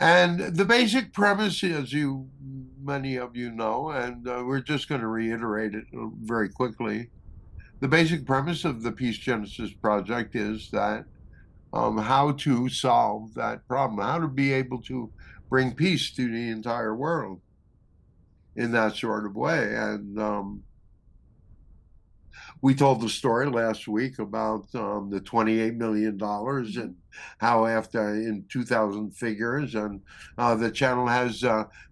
And the basic premise, as many of you know, and we're just going to reiterate it very quickly. The basic premise of the Peace Genesis Project is that how to solve that problem, how to be able to bring peace to the entire world in that sort of way. And we told the story last week about the $28 million and how after in 2000 figures, and the channel has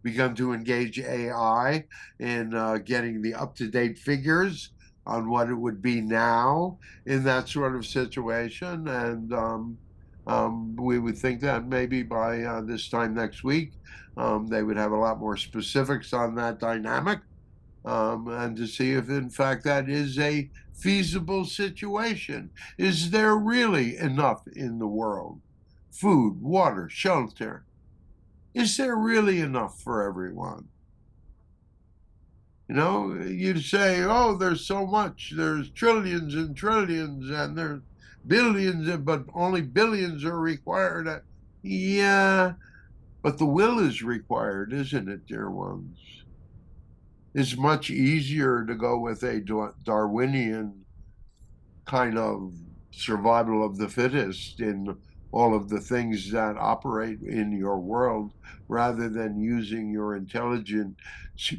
begun to engage AI in getting the up-to-date figures on what it would be now in that sort of situation. And we would think that maybe by this time next week, they would have a lot more specifics on that dynamic, and to see if, in fact, that is a feasible situation. Is there really enough in the world? Food, water, shelter. Is there really enough for everyone? You know, you'd say, oh, there's so much. There's trillions and trillions, and there's billions, but only billions are required. Yeah, but the will is required, isn't it, dear ones? It's much easier to go with a Darwinian kind of survival of the fittest in all of the things that operate in your world, rather than using your intelligence,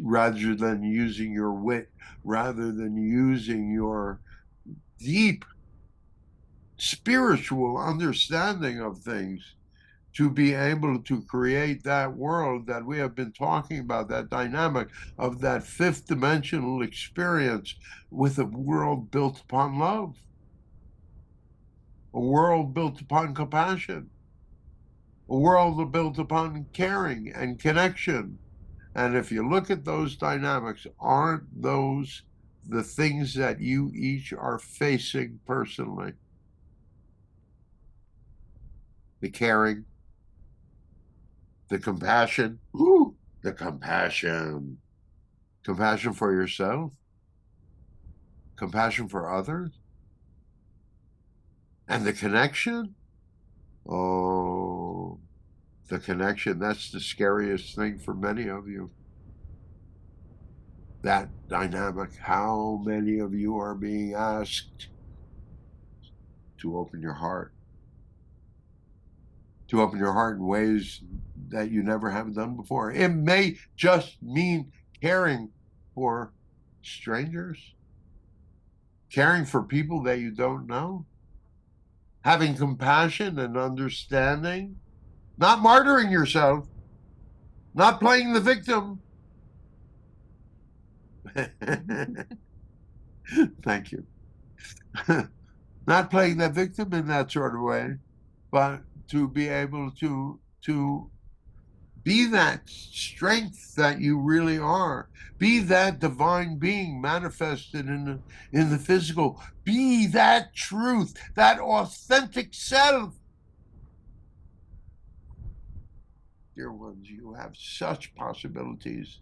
rather than using your wit, rather than using your deep spiritual understanding of things to be able to create that world that we have been talking about, that dynamic of that fifth dimensional experience with a world built upon love, a world built upon compassion, a world built upon caring and connection. And if you look at those dynamics, aren't those the things that you each are facing personally? The caring, the compassion, ooh, the compassion, compassion for yourself, compassion for others, and the connection. Oh, the connection. That's the scariest thing for many of you. That dynamic. How many of you are being asked to open your heart? To open your heart in ways that you never have done before. It may just mean caring for strangers, caring for people that you don't know, having compassion and understanding, not martyring yourself, not playing the victim. Thank you. Not playing the victim in that sort of way, but to be able to be that strength that you really are. Be that divine being manifested in the physical. Be that truth, that authentic self. Dear ones, you have such possibilities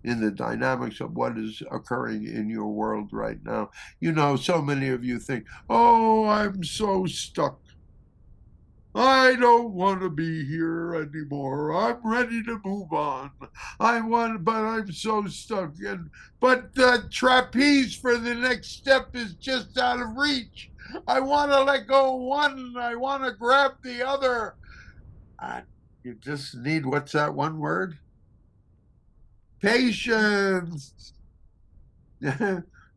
in the dynamics of what is occurring in your world right now. You know, so many of you think, oh, I'm so stuck. I don't want to be here anymore. I'm ready to move on. But I'm so stuck. But the trapeze for the next step is just out of reach. I want to let go of one, and I want to grab the other. And you just need, what's that one word? Patience.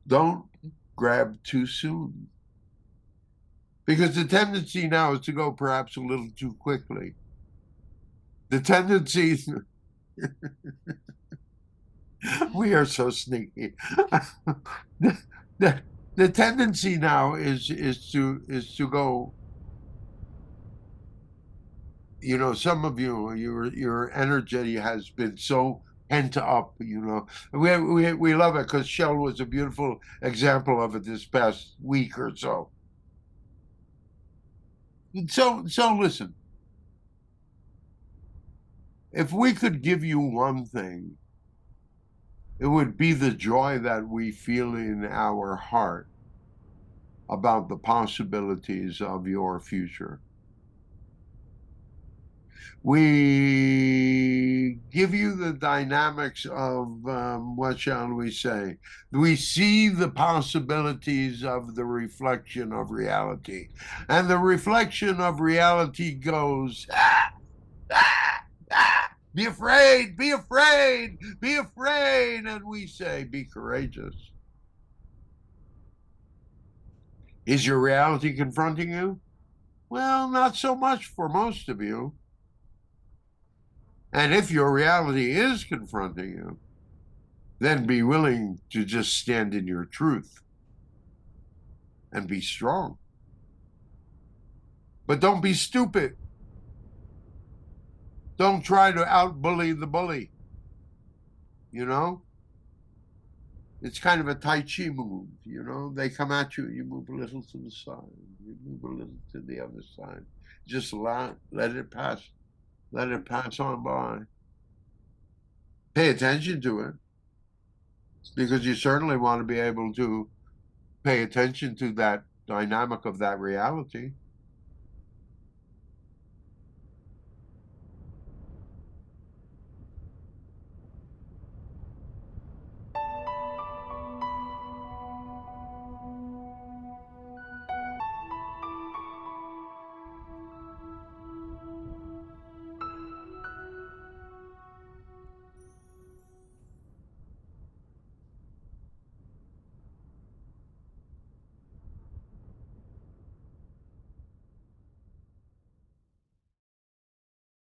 Don't grab too soon. Because the tendency now is to go perhaps a little too quickly. The tendency, we are so sneaky. the, the, the tendency now is to go. You know, some of you, your energy has been so pent up. You know, we love it because Shell was a beautiful example of it this past week or so. So listen, if we could give you one thing, it would be the joy that we feel in our heart about the possibilities of your future. We give you the dynamics of, what shall we say? We see the possibilities of the reflection of reality. And the reflection of reality goes, be afraid, be afraid, be afraid. And we say, be courageous. Is your reality confronting you? Well, not so much for most of you. And if your reality is confronting you, then be willing to just stand in your truth and be strong. But don't be stupid. Don't try to outbully the bully. You know, it's kind of a Tai Chi move. You know, they come at you, you move a little to the side, you move a little to the other side. Just let it pass. Let it pass on by. Pay attention to it because you certainly want to be able to pay attention to that dynamic of that reality.